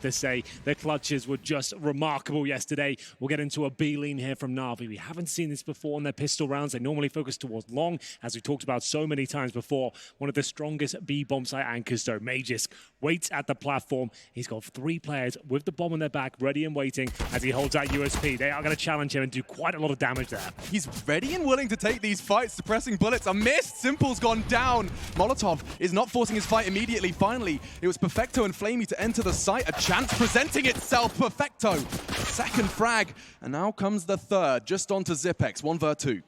to say the clutches were just remarkable yesterday. We'll get into a B-lean here from Navi. We haven't seen this before in their pistol rounds. They normally focus towards long, as we talked about so many times before. One of the strongest B bomb site anchors, though. Magisk waits at the platform. He's got 3 players with the bomb on their back, ready and waiting as he holds that USP. They are going to challenge him and do quite a lot of damage there. He's ready and willing to take these fights. Suppressing bullets are missed. Simple's gone down. Molotov is not forcing his fight immediately. Finally, it was Perfecto and Flamey to enter the site. A chance presenting itself. Perfecto, second frag. And now comes the third, just onto Zipex, 1v2.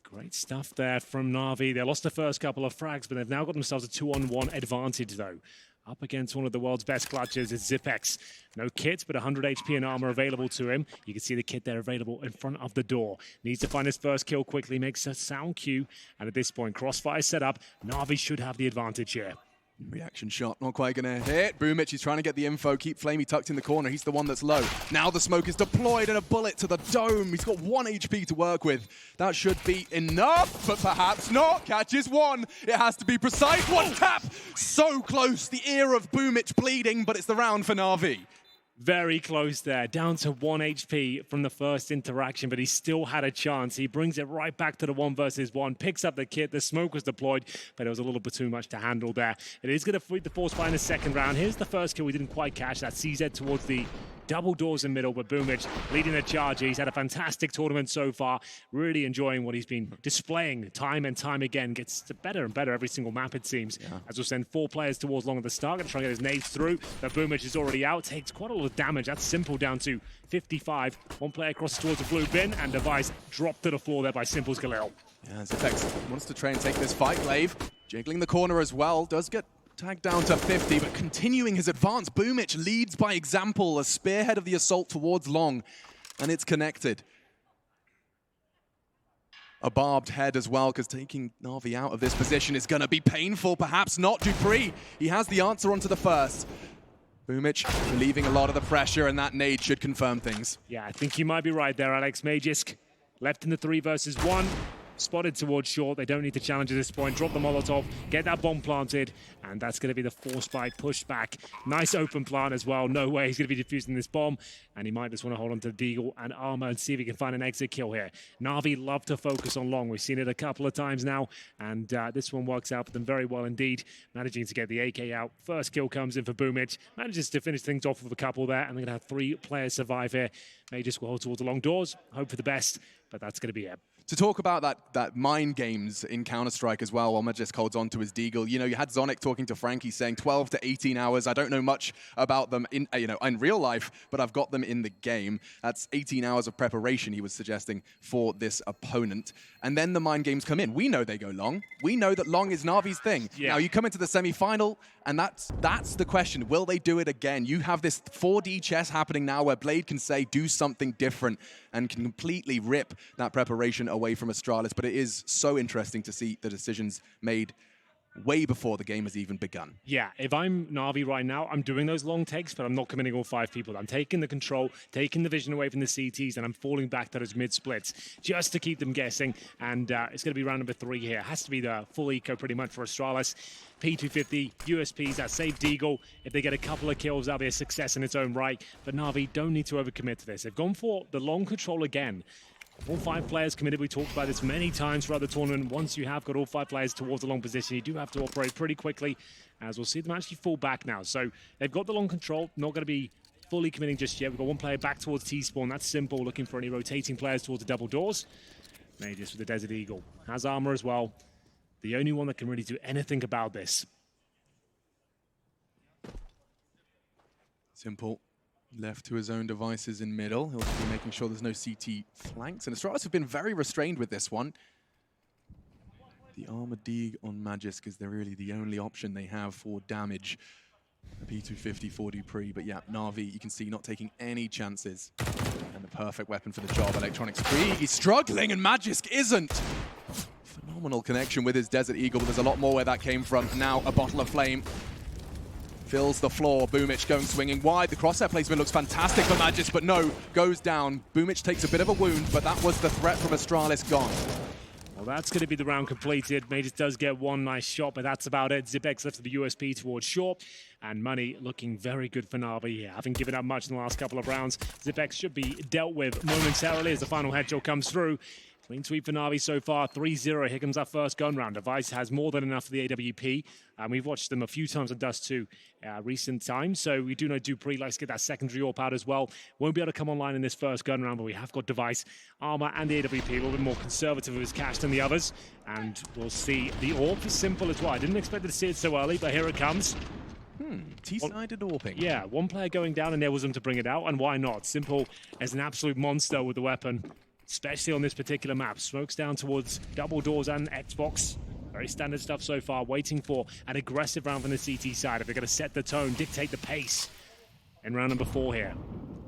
Great stuff there from Navi. They lost the first couple of frags, but they've now got themselves a 2-on-1 advantage, though. Up against one of the world's best clutches is Zipex. No kit, but 100 HP and armor available to him. You can see the kit there available in front of the door. Needs to find his first kill quickly, makes a sound cue. And at this point, crossfire set up. Navi should have the advantage here. Reaction shot, not quite gonna hit. Boomich is trying to get the info, keep Flamey tucked in the corner. He's the one that's low. Now the smoke is deployed and a bullet to the dome. He's got 1 HP to work with. That should be enough, but perhaps not. Catches 1. It has to be precise. 1 tap! So close. The ear of Boomich bleeding, but it's the round for Navi. Very close there, down to 1 HP from the first interaction, but he still had a chance. He brings it right back to the 1 versus 1, picks up the kit, the smoke was deployed, but it was a little bit too much to handle there. It is going to feed the force fire in the second round. Here's the first kill we didn't quite catch, that CZ towards the double doors in middle, but Boomich leading the charge. He's had a fantastic tournament so far, really enjoying what he's been displaying time and time again. Gets better and better every single map, it seems. Yeah. As we'll send 4 players towards long at the start, going to try and get his nades through, but Boomich is already out, takes quite a lot of damage. That's Simple down to 55. 1 player crosses towards the blue bin, and Device dropped to the floor there by Simple's Galil. Yeah, Zipex wants to try and take this fight. Glaive jiggling the corner as well, does get tagged down to 50, but continuing his advance. Boomich leads by example, a spearhead of the assault towards long, and it's connected. A barbed head as well, because taking Navi out of this position is going to be painful. Perhaps not. Dupree, he has the answer onto the first. Boomich relieving a lot of the pressure, and that nade should confirm things. Yeah, I think you might be right there, Alex. Magisk left in the 3 versus 1. Spotted towards short. They don't need to challenge at this point. Drop the Molotov, get that bomb planted, and that's going to be the force fight pushed back. Nice open plant as well. No way he's going to be defusing this bomb, and he might just want to hold on to Deagle and armor and see if he can find an exit kill here. Navi love to focus on long. We've seen it a couple of times now, and this one works out for them very well indeed, managing to get the AK out. First kill comes in for Boomich, manages to finish things off with a couple there, and they're going to have 3 players survive here. May just go towards the long doors, hope for the best, but that's going to be it. To talk about that mind games in Counter-Strike as well, while Magisk holds on to his Deagle. You know, you had Zonic talking to Frankie saying 12 to 18 hours. I don't know much about them in real life, but I've got them in the game. That's 18 hours of preparation, he was suggesting, for this opponent. And then the mind games come in. We know they go long. We know that long is Navi's thing. Yeah. Now you come into the semi-final, and that's the question. Will they do it again? You have this 4D chess happening now where Blade can say, do something different, and can completely rip that preparation away from Astralis. But it is so interesting to see the decisions made way before the game has even begun. Yeah, if I'm Navi right now, I'm doing those long takes, but I'm not committing all 5 people. I'm taking the control, taking the vision away from the CTs, and I'm falling back to those mid-splits just to keep them guessing. And it's going to be round number 3 here. It has to be the full eco pretty much for Astralis. P250, USPs, that save Deagle. If they get a couple of kills, that'll be a success in its own right. But Navi don't need to overcommit to this. They've gone for the long control again. All 5 players committed. We talked about this many times throughout the tournament. Once you have got all 5 players towards the long position, you do have to operate pretty quickly, as we'll see them actually fall back now. So they've got the long control, not going to be fully committing just yet. We've got 1 player back towards T-spawn. That's Simple, looking for any rotating players towards the double doors. Magisk with the Desert Eagle. Has armor as well. The only one that can really do anything about this. Simple. Left to his own devices in middle. He'll be making sure there's no CT flanks. And Astralis have been very restrained with this one. The Armored Deeg on Magisk is really the only option they have for damage. The P250 for Dupree. But yeah, Navi, you can see, not taking any chances. And the perfect weapon for the job. Electronics Krieg, he's struggling, and Magisk isn't. Phenomenal connection with his Desert Eagle, but there's a lot more where that came from. Now a bottle of flame fills the floor. Boomich going swinging wide. The crosshair placement looks fantastic for Magisk, but no, goes down. Boomich takes a bit of a wound, but that was the threat from Astralis gone. Well, that's going to be the round completed. Mages does get one nice shot, but that's about it. Zipex left to the USP towards short, and money looking very good for Navi here. Having given up much in the last couple of rounds, Zipex should be dealt with momentarily as the final headshot comes through. Clean sweep for Navi so far, 3-0. Here comes our first gun round. Device has more than enough for the AWP. And we've watched them a few times on Dust 2 recent times. So we do know Dupree likes to get that secondary AWP out as well. Won't be able to come online in this first gun round, but we have got Device, Armor, and the AWP. A little bit more conservative with his cash than the others. And we'll see the AWP is simple as well. I didn't expect to see it so early, but here it comes. T-sided AWPing. Yeah, one player going down enables them to bring it out, and why not? Simple as an absolute monster with the weapon, especially on this particular map. Smokes down towards double doors and Xbox. Very standard stuff so far, waiting for an aggressive round from the CT side. If they're going to set the tone, dictate the pace in round number 4 here.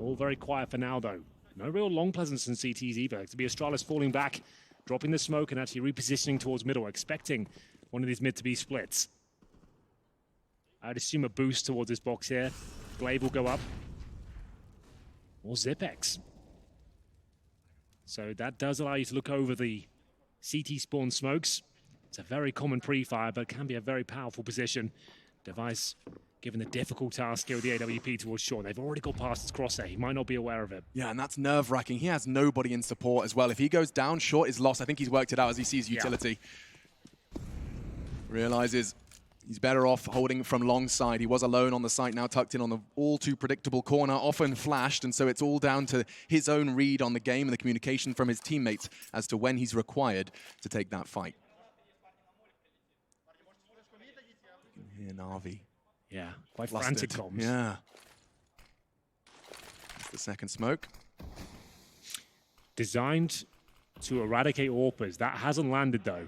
All very quiet for now, though. No real long presence in CTs either. To be Astralis falling back, dropping the smoke and actually repositioning towards middle, expecting one of these mid to be splits. I'd assume a boost towards this box here. Glaive will go up. Or Zipex. So that does allow you to look over the CT spawn smokes. It's a very common pre-fire, but can be a very powerful position. Device given the difficult task here with the AWP towards Sean. They've already got past his crosshair. He might not be aware of it. Yeah, and that's nerve-wracking. He has nobody in support as well. If he goes down, Short is lost. I think he's worked it out as he sees utility. Yeah. Realizes he's better off holding from long side. He was alone on the site, now tucked in on the all too predictable corner, often flashed, and so it's all down to his own read on the game and the communication from his teammates as to when he's required to take that fight. Here, Navi. Yeah, quite frantic comms. Yeah. That's the second smoke. Designed to eradicate AWPers. That hasn't landed, though.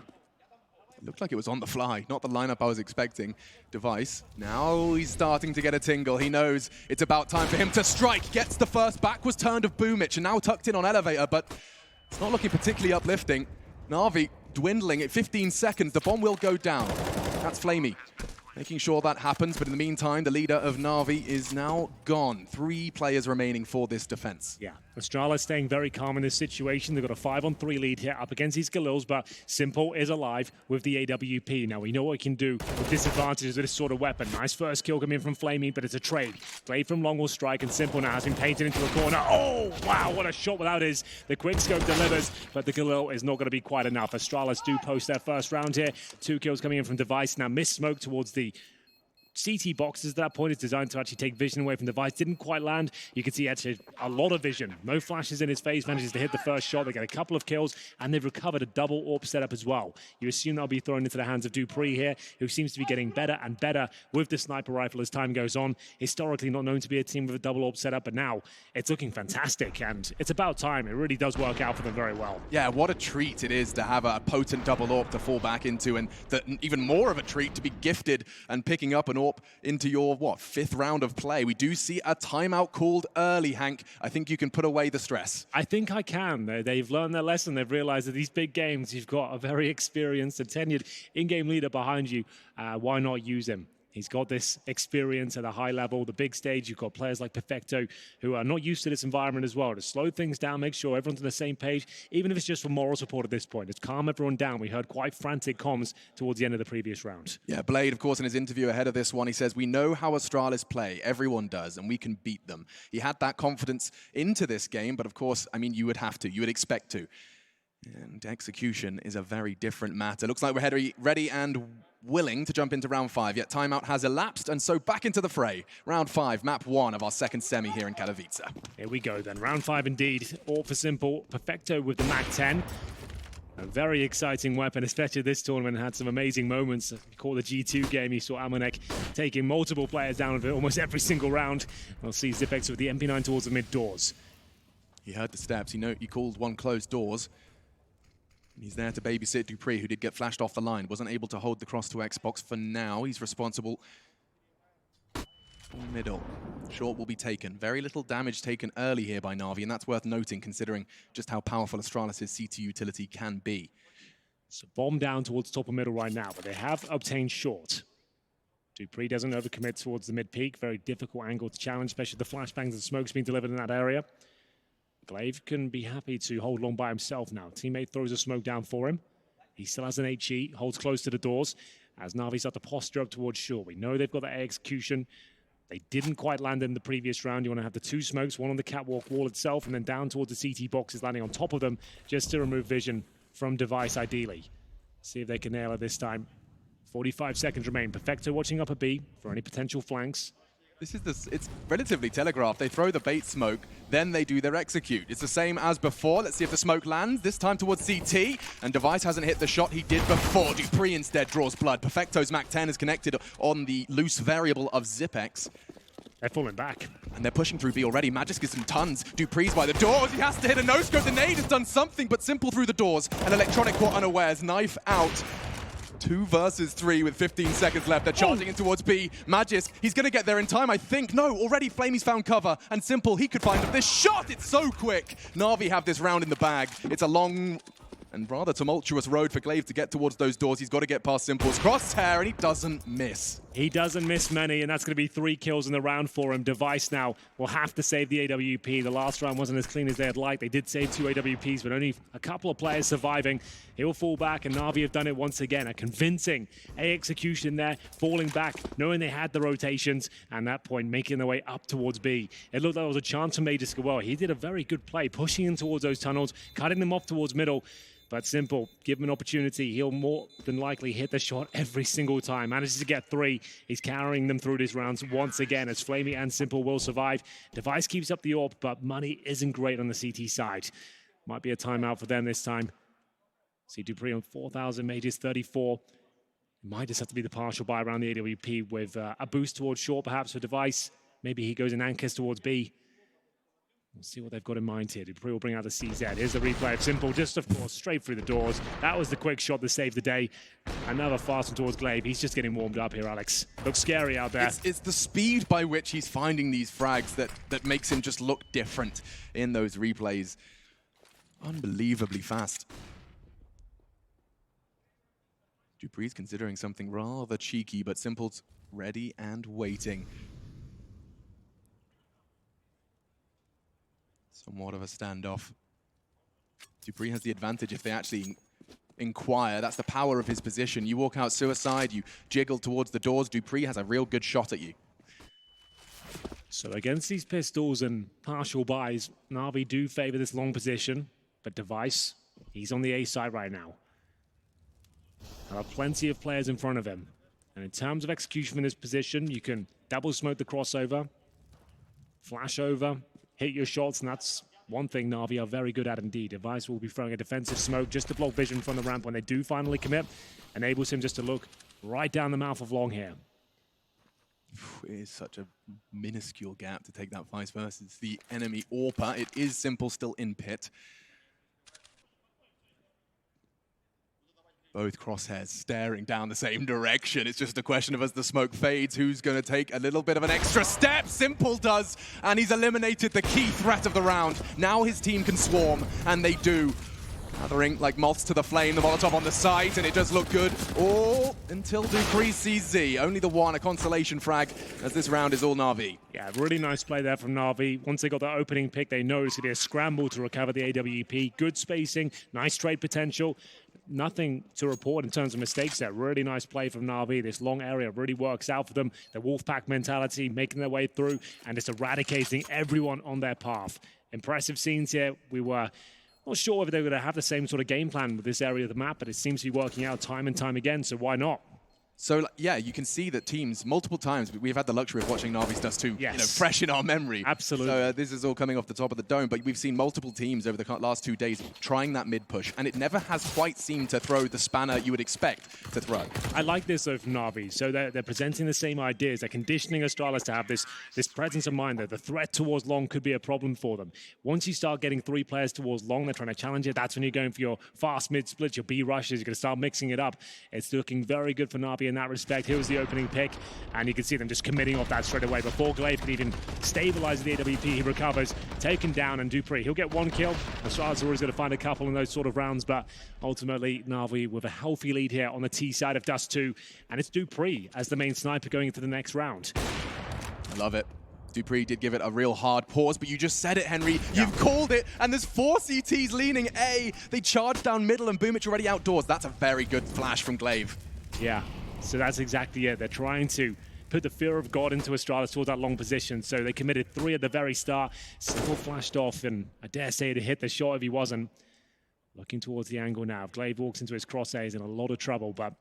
Looked like it was on the fly, not the lineup I was expecting. Device, now he's starting to get a tingle. He knows it's about time for him to strike. Gets the first backwards turn of Boomich, and now tucked in on Elevator, but it's not looking particularly uplifting. Navi dwindling at 15 seconds. The bomb will go down. That's Flamey making sure that happens, but in the meantime, the leader of Navi is now gone. 3 players remaining for this defense. Yeah, Astralis staying very calm in this situation. They've got a 5-on-3 lead here up against these Galils, but Simple is alive with the AWP. Now, we know what he can do with disadvantages with this sort of weapon. Nice first kill coming in from Flamey, but it's a trade. Glaive from long will strike, and Simple now has been painted into a corner. Oh, wow, what a shot without his. The quick scope delivers, but the Galil is not going to be quite enough. Astralis do post their first round here. 2 kills coming in from Device. Now, miss smoke towards the CT boxes at that point. Is designed to actually take vision away from Device. Didn't quite land. You can see actually a lot of vision. No flashes in his face. Manages to hit the first shot. They get a couple of kills, and they've recovered a double AWP setup as well. You assume that'll be thrown into the hands of Dupree here, who seems to be getting better and better with the sniper rifle as time goes on. Historically not known to be a team with a double AWP setup, but now it's looking fantastic, and it's about time. It really does work out for them very well. Yeah, what a treat it is to have a potent double AWP to fall back into, and even more of a treat to be gifted and picking up an AWP into your, 5th round of play. We do see a timeout called early, Hank. I think you can put away the stress. I think I can. They've learned their lesson. They've realized that these big games, you've got a very experienced and tenured in-game leader behind you. Why not use him? He's got this experience at a high level, the big stage. You've got players like Perfecto who are not used to this environment as well. To slow things down, make sure everyone's on the same page, even if it's just for moral support at this point. It's calm everyone down. We heard quite frantic comms towards the end of the previous round. Yeah, Blade, of course, in his interview ahead of this one, he says, we know how Astralis play. Everyone does, and we can beat them. He had that confidence into this game, but of course, I mean, you would have to. You would expect to. And execution is a very different matter. Looks like we're ready and willing to jump into round 5, yet timeout has elapsed, and so back into the fray. Round 5, map 1 of our second semi here in Katowice. Here we go then, round 5 indeed. All for Simple, Perfecto with the Mac 10. A very exciting weapon, especially this tournament. Had some amazing moments. You call the G2 game, you saw Amonek taking multiple players down with it almost every single round. We'll see Zipex with the MP9 towards the mid doors. He heard the steps, he called one closed doors. He's there to babysit Dupree, who did get flashed off the line. Wasn't able to hold the cross to Xbox for now. He's responsible for middle. Short will be taken. Very little damage taken early here by Navi, and that's worth noting considering just how powerful Astralis' CT utility can be. So bomb down towards top of middle right now, but they have obtained short. Dupree doesn't overcommit towards the mid peak. Very difficult angle to challenge, especially the flashbangs and smokes being delivered in that area. Glaive can be happy to hold long by himself now. Teammate throws a smoke down for him. He still has an HE, holds close to the doors as Navi start to posture up towards shore. We know they've got that execution. They didn't quite land in the previous round. You want to have the two smokes, one on the catwalk wall itself, and then down towards the CT boxes, landing on top of them, just to remove vision from Device, ideally. See if they can nail it this time. 45 seconds remain. Perfecto watching up a B for any potential flanks. It's relatively telegraphed. They throw the bait smoke, then they do their execute. It's the same as before. Let's see if the smoke lands, this time towards CT. And Device hasn't hit the shot he did before. dupreeh instead draws blood. Perfecto's Mac 10 is connected on the loose variable of Zipex. They're falling back. And they're pushing through B already. Magisk is in tons. dupreeh's by the doors. He has to hit a no-scope. The nade has done something, but Simple through the doors. And Electronic caught unawares. Knife out. 2 versus 3 with 15 seconds left. They're charging in towards B. Magisk, he's going to get there in time, I think. No, already Flamey's found cover. And Simple, he could find this shot. It's so quick. Navi have this round in the bag. It's a long and rather tumultuous road for Glaive to get towards those doors. He's got to get past Simple's crosshair, and he doesn't miss. He doesn't miss many, and that's going to be 3 kills in the round for him. Device now will have to save the AWP. The last round wasn't as clean as they had liked. They did save 2 AWPs, but only a couple of players surviving. He'll fall back, and Navi have done it once again. A convincing A execution there, falling back, knowing they had the rotations, and at that point, making their way up towards B. It looked like there was a chance for Magisk as well. He did a very good play, pushing in towards those tunnels, cutting them off towards middle. But Simple, give him an opportunity. He'll more than likely hit the shot every single time. Manages to get 3. He's carrying them through these rounds once again as Flamey and Simple will survive. Device keeps up the AWP, but money isn't great on the CT side. Might be a timeout for them this time. See dupreeh on 4,000, Mages 34. It might just have to be the partial buy around the AWP with a boost towards short perhaps for Device. Maybe he goes and anchors towards B. We'll see what they've got in mind here. dupreeh will bring out the CZ. Here's the replay of Simple, just of course, straight through the doors. That was the quick shot that saved the day. Another fast one towards Glaive. He's just getting warmed up here, Alex. Looks scary out there. It's the speed by which he's finding these frags that makes him just look different in those replays. Unbelievably fast. dupreeh's considering something rather cheeky, but Simple's ready and waiting. Somewhat of a standoff. dupreeh has the advantage if they actually inquire. That's the power of his position. You walk out suicide, you jiggle towards the doors. dupreeh has a real good shot at you. So against these pistols and partial buys, Navi do favor this long position, but Device, he's on the A side right now. There are plenty of players in front of him. And in terms of execution in this position, you can double smoke the crossover, flash over, hit your shots, and that's one thing Navi are very good at indeed. Device will be throwing a defensive smoke just to block vision from the ramp when they do finally commit. Enables him just to look right down the mouth of long here. It is such a minuscule gap to take that vice versus the enemy AWPer. It is Simple still in pit. Both crosshairs staring down the same direction. It's just a question of as the smoke fades, who's going to take a little bit of an extra step. Simple does, and he's eliminated the key threat of the round. Now his team can swarm, and they do. Gathering like moths to the flame, the Molotov on the site, and it does look good. All until dupreeh sees Z. Only the one, a consolation frag, as this round is all Navi. Yeah, really nice play there from Navi. Once they got that opening pick, they know it's going to be a scramble to recover the AWP. Good spacing, nice trade potential. Nothing to report in terms of mistakes there. Really nice play from Navi. This long area really works out for them. The Wolfpack mentality, making their way through, and just eradicating everyone on their path. Impressive scenes here. We were not sure whether they were going to have the same sort of game plan with this area of the map, but it seems to be working out time and time again, so why not? So, yeah, you can see that teams, multiple times, we've had the luxury of watching Navi's Dust 2, yes, fresh in our memory. Absolutely. So this is all coming off the top of the dome, but we've seen multiple teams over the last 2 days trying that mid-push, and it never has quite seemed to throw the spanner you would expect to throw. I like this, though, from Navi. So they're presenting the same ideas. They're conditioning Astralis to have this presence of mind that the threat towards long could be a problem for them. Once you start getting 3 players towards long, they're trying to challenge it. That's when you're going for your fast mid-splits, your B rushes. You're going to start mixing it up. It's looking very good for Navi in that respect. Here was the opening pick, and you can see them just committing off that straight away. Before Glaive can even stabilize the AWP, he recovers, taken down, and dupreeh, he'll get 1 kill. Astralis are always going to find a couple in those sort of rounds, but ultimately Navi with a healthy lead here on the T side of Dust 2, and it's dupreeh as the main sniper going into the next round. I love it. Dupree did give it a real hard pause, but you just said it, Henry. Yeah. You've called it, and there's 4 CTs leaning A. They charge down middle, and Boomich already outdoors. That's a very good flash from Glaive. Yeah, so that's exactly it. They're trying to put the fear of God into Astralis towards that long position, so they committed 3 at the very start. Simple flashed off, and I dare say to hit the shot if he wasn't. Looking towards the angle now. If Glaive walks into his crosshair, he's in a lot of trouble, but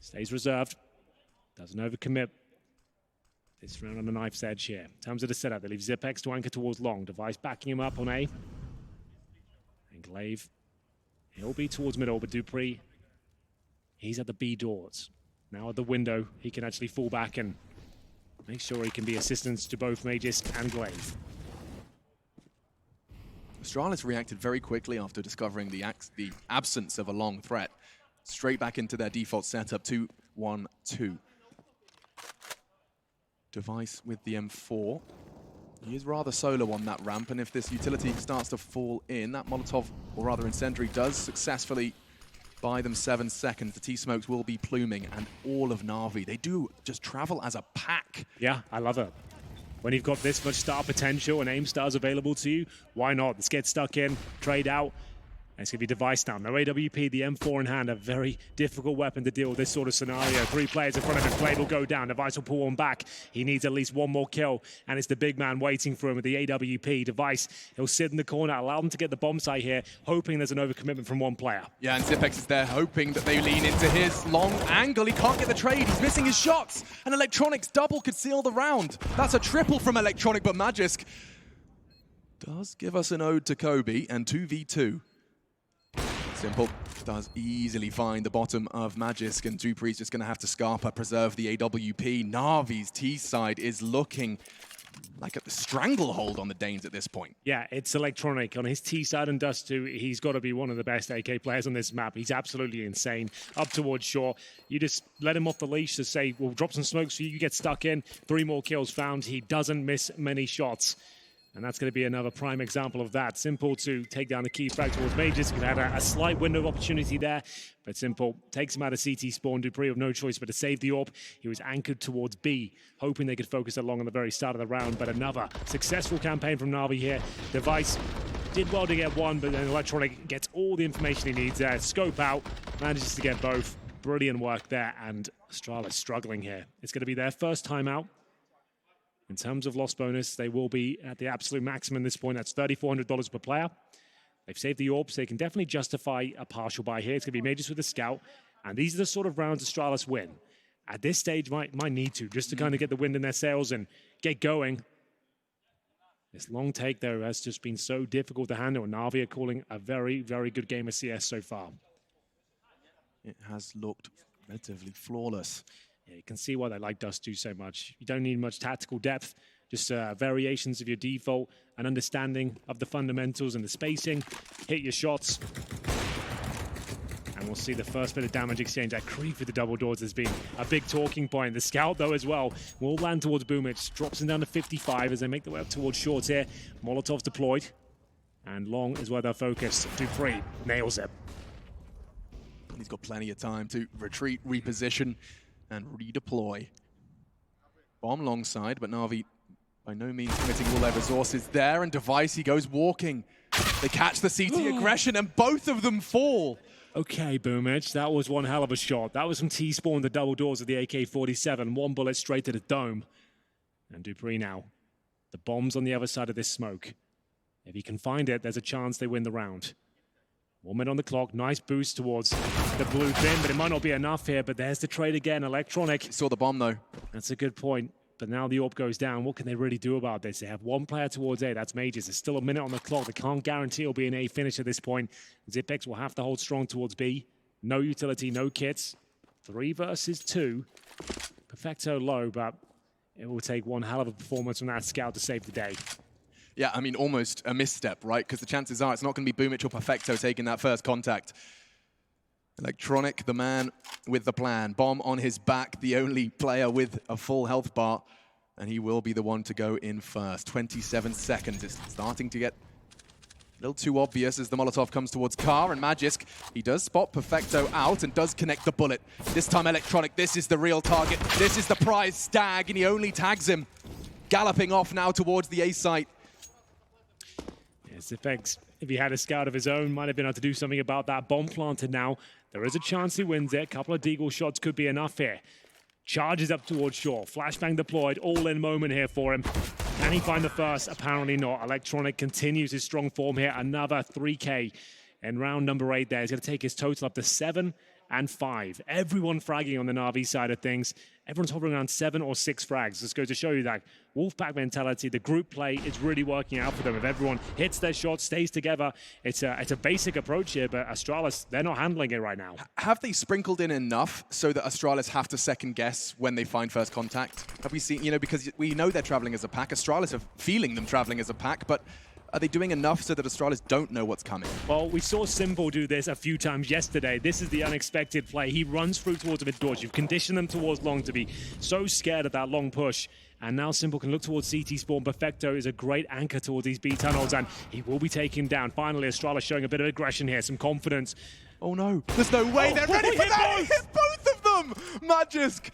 stays reserved. Doesn't overcommit. This round on the knife's edge here. In terms of the setup, they leave Zipex to anchor towards long. Device backing him up on A. And Glaive, he'll be towards middle, but Dupree, he's at the B doors. Now at the window, he can actually fall back and make sure he can be assistance to both Magisk and Glaive. Astralis reacted very quickly after discovering the absence of a long threat. Straight back into their default setup, 2-1-2. Device with the M4. He is rather solo on that ramp, and if this utility starts to fall in, that Molotov, or rather Incendiary, does successfully buy them 7 seconds. The T-Smokes will be pluming, and all of Navi, they do just travel as a pack. Yeah, I love it. When you've got this much star potential and aim stars available to you, why not? Let's get stuck in, trade out. And it's going to be Device now. No AWP, the M4 in hand, a very difficult weapon to deal with this sort of scenario. 3 players in front of him. Glaive will go down. Device will pull one back. He needs at least 1 more kill, and it's the big man waiting for him with the AWP. Device, he'll sit in the corner, allow them to get the bomb site here, hoping there's an overcommitment from 1 player. Yeah, and Zipex is there hoping that they lean into his long angle. He can't get the trade. He's missing his shots. And Electronic's double could seal the round. That's a triple from Electronic, but Magisk does give us an ode to Kobe and 2v2. Simple does easily find the bottom of Magisk, and Dupree's just going to have to Scarpa preserve the AWP. Navi's T-side is looking like a stranglehold on the Danes at this point. Yeah, it's Electronic. On his T-side and Dust 2, he's got to be one of the best AK players on this map. He's absolutely insane. Up towards shore. You just let him off the leash to say, we'll drop some smokes for you. You get stuck in. 3 more kills found. He doesn't miss many shots. And that's going to be another prime example of that. Simple to take down the key frag towards Magisk. He had a slight window of opportunity there, but Simple takes him out of CT spawn. Dupree with no choice but to save the AWP. He was anchored towards B, hoping they could focus along on the very start of the round, but another successful campaign from Navi here. Device did well to get 1, but then Electronic gets all the information he needs there. Scope out, manages to get both. Brilliant work there, and Astralis struggling here. It's going to be their first timeout. In terms of loss bonus, they will be at the absolute maximum at this point. That's $3,400 per player. They've saved the AWP, so they can definitely justify a partial buy here. It's going to be Magisk with a scout. And these are the sort of rounds Astralis win. At this stage, might need to, just to kind of get the wind in their sails and get going. This long take, though, has just been so difficult to handle. And Navi are calling a very, very good game of CS so far. It has looked relatively flawless. Yeah, you can see why they like Dust 2 so much. You don't need much tactical depth, just variations of your default, an understanding of the fundamentals and the spacing. Hit your shots. And we'll see the first bit of damage exchange. That creep with the double doors has been a big talking point. The scout, though, as well, will land towards Boomich. Drops him down to 55 as they make their way up towards shorts here. Molotov's deployed. And long is where they're focused. Dupree nails it. He's got plenty of time to retreat, reposition, and redeploy. Bomb long side, but Navi by no means committing all their resources there, and Device, he goes walking. They catch the CT aggression, and both of them fall. Okay, Boomich, that was one hell of a shot. That was from T-spawn, the double doors of the AK-47. 1 bullet straight to the dome. And Dupree now. The bomb's on the other side of this smoke. If he can find it, there's a chance they win the round. 1 minute on the clock, nice boost towards the blue bin, but it might not be enough here, but there's the trade again, Electronic. Saw the bomb though. That's a good point, but now the AWP goes down. What can they really do about this? They have 1 player towards A, that's Magisk. There's still a minute on the clock. They can't guarantee it'll be an A finish at this point. Zipex will have to hold strong towards B. No utility, no kits. 3 versus 2. Perfecto low, but it will take one hell of a performance from that scout to save the day. Yeah, I mean, almost a misstep, right? Because the chances are it's not going to be Boomich or Perfecto taking that first contact. Electronic, the man with the plan. Bomb on his back, the only player with a full health bar. And he will be the one to go in first. 27 seconds. It's starting to get a little too obvious as the Molotov comes towards Car, and Magisk, he does spot Perfecto out and does connect the bullet. This time Electronic, this is the real target. This is the prize, Stag, and he only tags him. galloping off now towards the A site. Yes, if he had a scout of his own, might have been able to do something about that. Bomb planted now. There is a chance he wins it. A couple of deagle shots could be enough here. Charges up towards shore. Flashbang deployed. All-in moment here for him. Can he find the first? Apparently not. Electronic continues his strong form here. Another 3K in round number 8 there. He's going to take his total up to 7 and 5. Everyone fragging on the Navi side of things. Everyone's hovering around 7 or 6 frags. This goes to show you that Wolfpack mentality, the group play is really working out for them. If everyone hits their shots, stays together, it's a basic approach here, but Astralis, they're not handling it right now. Have they sprinkled in enough so that Astralis have to second guess when they find first contact? Have we seen, because we know they're traveling as a pack. Astralis are feeling them traveling as a pack, but are they doing enough so that Astralis don't know what's coming? Well, we saw Simple do this a few times yesterday. This is the unexpected play. He runs through towards the mid doors. You've conditioned them towards long to be so scared of that long push. And now Simple can look towards CT spawn. Perfecto is a great anchor towards these B tunnels, and he will be taken down. Finally, Astralis showing a bit of aggression here, some confidence. Oh no, there's no way they're ready for that! He hit both of them! Magisk!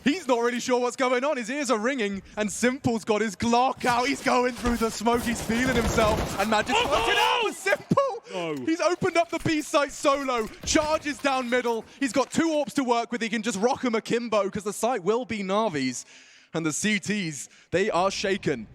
He's not really sure what's going on. His ears are ringing, and Simple's got his Glock out. He's going through the smoke. He's feeling himself, and Magisk worked it out with Simple. No. He's opened up the B site solo, charges down middle. He's got 2 AWPs to work with. He can just rock him akimbo because the site will be Navi's, and the CTs, they are shaken.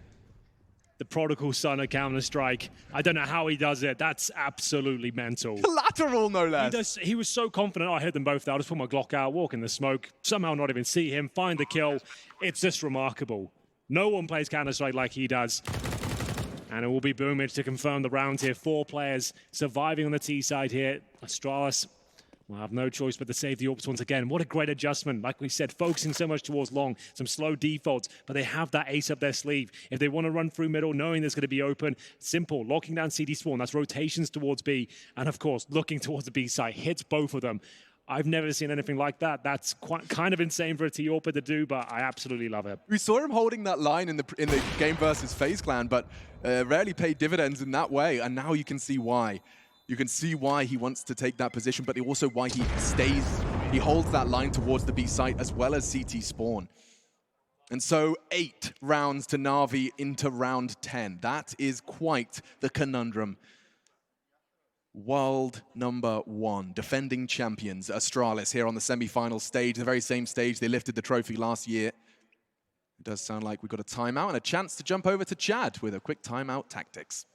The prodigal son of Counter-Strike. I don't know how he does it. That's absolutely mental. Collateral, no less. He was so confident. Oh, I hit them both. I'll just put my Glock out, walk in the smoke, somehow not even see him, find the kill. It's just remarkable. No one plays Counter-Strike like he does. And it will be Boomage to confirm the round here. 4 players surviving on the T side here. Astralis will have no choice but to save the AWPs once again. What a great adjustment. Like we said, focusing so much towards long, some slow defaults, but they have that ace up their sleeve. If they want to run through middle, knowing there's going to be open, Simple, locking down CD spawn, that's rotations towards B, and of course, looking towards the B side, hits both of them. I've never seen anything like that. That's kind of insane for a T-AWPer to do, but I absolutely love it. We saw him holding that line in the game versus FaZe Clan, but rarely paid dividends in that way, and now you can see why. You can see why he wants to take that position, but also why he holds that line towards the B site as well as CT spawn. And so 8 rounds to Navi into round 10. That is quite the conundrum. World number 1, defending champions, Astralis here on the semi-final stage, the very same stage they lifted the trophy last year. It does sound like we've got a timeout and a chance to jump over to Chad with a quick timeout tactics.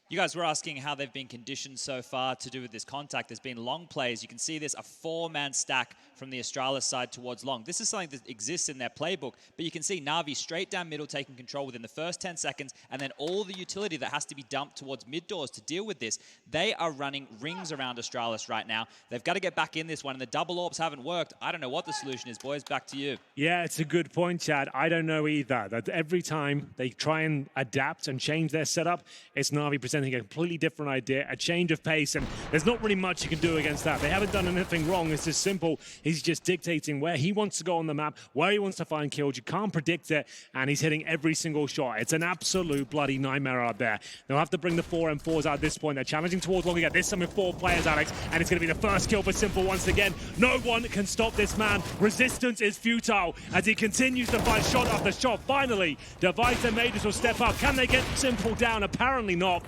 You guys were asking how they've been conditioned so far to do with this contact. There's been long plays. You can see this, a 4-man stack from the Astralis side towards long. This is something that exists in their playbook, but you can see Navi straight down middle taking control within the first 10 seconds, and then all the utility that has to be dumped towards mid doors to deal with this. They are running rings around Astralis right now. They've got to get back in this one, and the double AWPs haven't worked. I don't know what the solution is, boys. Back to you. Yeah, it's a good point, Chad. I don't know either. That every time they try and adapt and change their setup, it's Navi presenting a completely different idea, a change of pace, and there's not really much you can do against that. They haven't done anything wrong. It's just simple. He's just dictating where he wants to go on the map, where he wants to find kills. You can't predict it, and he's hitting every single shot. It's an absolute bloody nightmare out there. They'll have to bring the 4M4s out at this point. They're challenging towards long again. This time with 4 players, Alex, and it's going to be the first kill for Simple once again. No one can stop this man. Resistance is futile as he continues to find shot after shot. Finally, Device and Majors will step up. Can they get Simple down? Apparently not.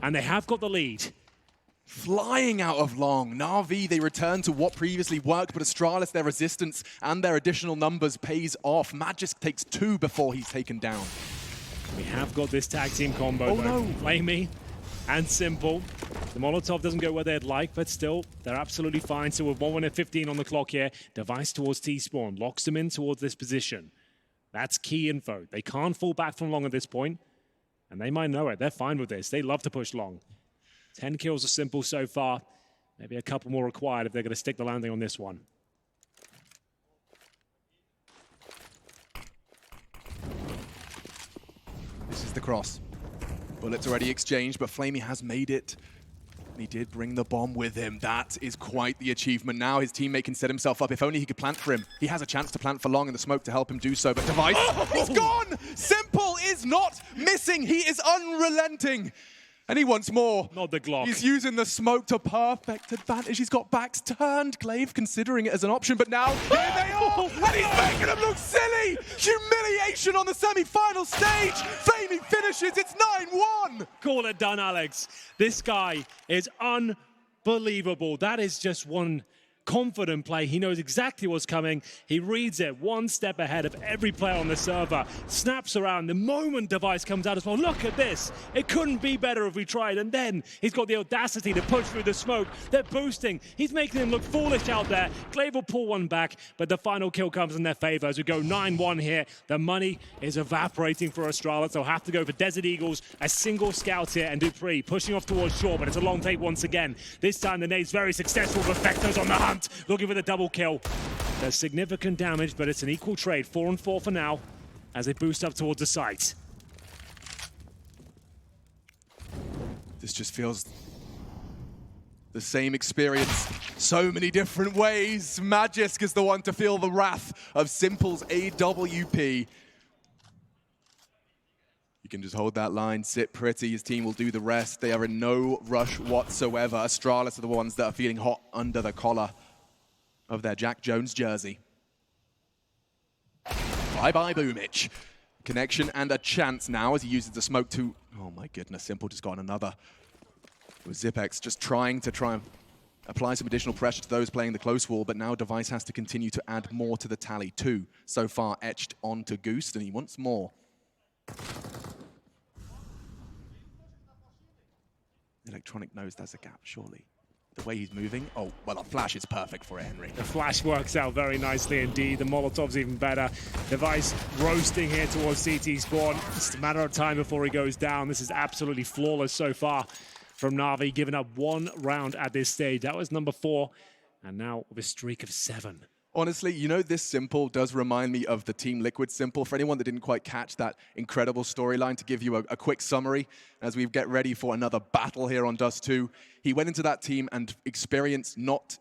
And they have got the lead. Flying out of long. Navi, they return to what previously worked, but Astralis, their resistance and their additional numbers pays off. Magisk takes 2 before he's taken down. We have got this tag team combo. Oh no. Flamey and Simple. The Molotov doesn't go where they'd like, but still, they're absolutely fine. So with 1 minute 15 on the clock here, Device towards T-Spawn, locks them in towards this position. That's key info. They can't fall back from long at this point. And they might know it. They're fine with this. They love to push long. 10 kills are Simple so far. Maybe a couple more required if they're going to stick the landing on this one. This is the cross. Bullets already exchanged, but Flamey has made it. And he did bring the bomb with him. That is quite the achievement. Now his teammate can set himself up. If only he could plant for him. He has a chance to plant for long in the smoke to help him do so. But Device, he's gone! Simple is not missing. He is unrelenting. And he wants more. Not the Glock. He's using the smoke to perfect advantage. He's got backs turned. Glaive considering it as an option, but now here they are, and he's making them look silly. Humiliation on the semi-final stage. Flamey finishes. It's 9-1. Call it done, Alex. This guy is unbelievable. That is just one confident play. He knows exactly what's coming. He reads it one step ahead of every player on the server. Snaps around. The moment Device comes out as well. Look at this. It couldn't be better if we tried. And then he's got the audacity to push through the smoke. They're boosting. He's making them look foolish out there. Glaive will pull one back, but the final kill comes in their favor as we go 9-1 here. The money is evaporating for Astralis. They'll have to go for Desert Eagles, a single scout here, and Dupree pushing off towards shore, but it's a long take once again. This time the nade's very successful. Reflecto's on the hunt, looking for the double kill. There's significant damage, but it's an equal trade. 4-4 for now as they boost up towards the site. This just feels the same experience so many different ways. Magisk is the one to feel the wrath of Simple's AWP. You can just hold that line, sit pretty, his team will do the rest. They are in no rush whatsoever. Astralis are the ones that are feeling hot under the collar of their Jack Jones jersey. Bye-bye, Boomich. Connection and a chance now as he uses the smoke to... Oh my goodness, Simple just got another. With Zipex just trying and apply some additional pressure to those playing the close wall, but now Device has to continue to add more to the tally. 2 so far etched onto Goose, and he wants more. Electronic knows there's a gap, surely. The way he's moving. Oh, well, a flash is perfect for it, Henry. The flash works out very nicely indeed. The Molotov's even better. Device roasting here towards CT spawn. It's a matter of time before he goes down. This is absolutely flawless so far from Navi, giving up 1 round at this stage. That was number 4, and now with a streak of 7. Honestly, you know, this Simple does remind me of the Team Liquid Simple. For anyone that didn't quite catch that incredible storyline, to give you a quick summary as we get ready for another battle here on Dust 2. He went into that team and experienced not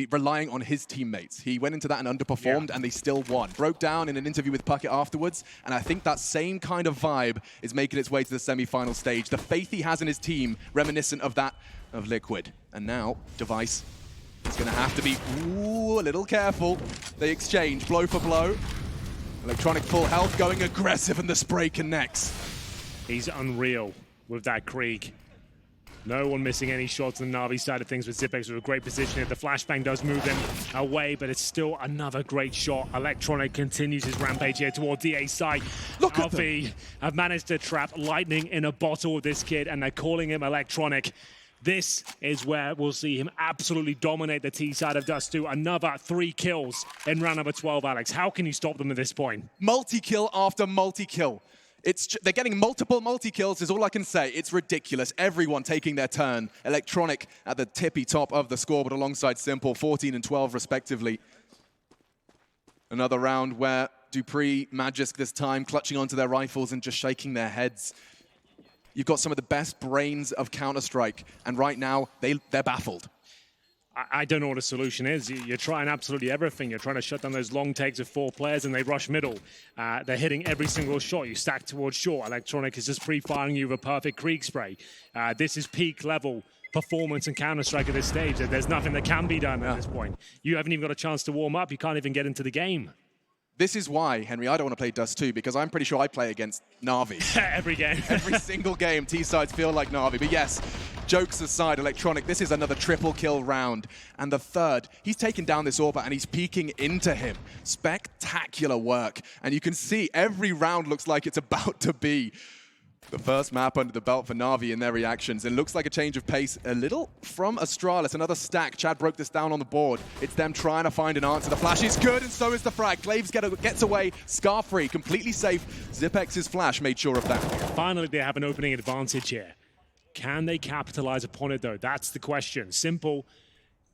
relying on his teammates. He went into that and underperformed, and they still won. Broke down in an interview with Puckett afterwards, and I think that same kind of vibe is making its way to the semi-final stage. The faith he has in his team, reminiscent of that of Liquid. And now, Device is going to have to be a little careful. They exchange blow for blow. Electronic full health, going aggressive, and the spray connects. He's unreal with that Krieg. No one missing any shots on the Navi side of things with Zipex with a great position here. The flashbang does move him away, but it's still another great shot. Electronic continues his rampage here towards the A side. Look at them. Navi have managed to trap lightning in a bottle with this kid, and they're calling him Electronic. This is where we'll see him absolutely dominate the T side of Dust 2. Another 3 kills in round number 12, Alex. How can you stop them at this point? Multi-kill after multi-kill. They're getting multiple multi-kills is all I can say. It's ridiculous. Everyone taking their turn. Electronic at the tippy top of the scoreboard alongside Simple, 14 and 12 respectively. Another round where Dupree, Magisk this time, clutching onto their rifles and just shaking their heads. You've got some of the best brains of Counter-Strike, and right now, they're baffled. I don't know what a solution is. You're trying absolutely everything. You're trying to shut down those long takes of 4 players, and they rush middle. They're hitting every single shot. You stack towards shore. Electronic is just pre-firing you with a perfect Krieg spray. This is peak level performance in Counter-Strike at this stage. There's nothing that can be done at this point. You haven't even got a chance to warm up. You can't even get into the game. This is why, Henry, I don't want to play Dust 2, because I'm pretty sure I play against Navi. Every game. Every single game, T-sides feel like Navi. But yes, jokes aside, Electronic, this is another triple kill round. And the third, he's taken down this Orba and he's peeking into him. Spectacular work. And you can see every round looks like it's about to be the first map under the belt for Navi in their reactions. It looks like a change of pace a little from Astralis. Another stack. Chad broke this down on the board. It's them trying to find an answer. The flash is good, and so is the frag. Glaives gets away. Scar-free, completely safe. Zipex's flash made sure of that. Finally, they have an opening advantage here. Can they capitalize upon it, though? That's the question. Simple.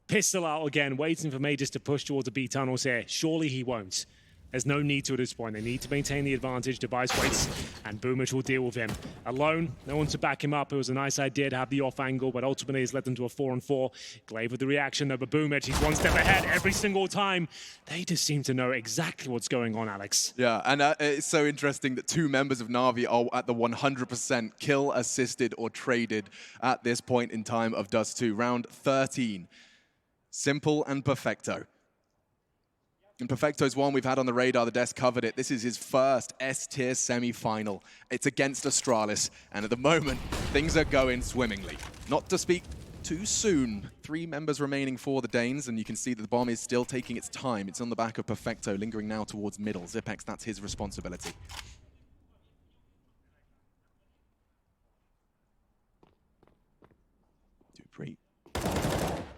Pistol out again, waiting for Majors to push towards the B tunnels here. Surely he won't. There's no need to at this point. They need to maintain the advantage. Device waits, and Boomich will deal with him. Alone, no one to back him up. It was a nice idea to have the off angle, but ultimately it's led them to a 4-on-4. Glaive with the reaction though, but Boomich, he's one step ahead every single time. They just seem to know exactly what's going on, Alex. Yeah, and it's so interesting that two members of Navi are at the 100% kill, assisted, or traded at this point in time of Dust 2. Round 13. Simple and Perfecto. And Perfecto's one we've had on the radar, the desk covered it. This is his first S-tier semi-final. It's against Astralis, and at the moment, things are going swimmingly. Not to speak too soon. 3 members remaining for the Danes, and you can see that the bomb is still taking its time. It's on the back of Perfecto, lingering now towards middle. Zipex, that's his responsibility. Dupree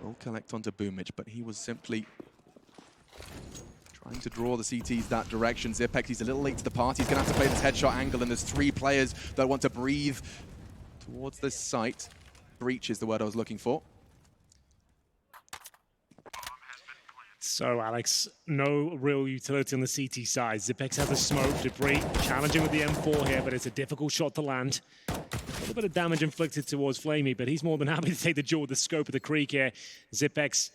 will collect onto Boomich, but he was simply trying to draw the CTs that direction. Zipex, he's a little late to the party. He's going to have to play this headshot angle, and there's 3 players that want to breathe towards this site. Breach is the word I was looking for. So, Alex, no real utility on the CT side. Zipex has the smoke. Dupree challenging with the M4 here, but it's a difficult shot to land. A little bit of damage inflicted towards Flamey, but he's more than happy to take the duel with the scope of the creek here. Zipex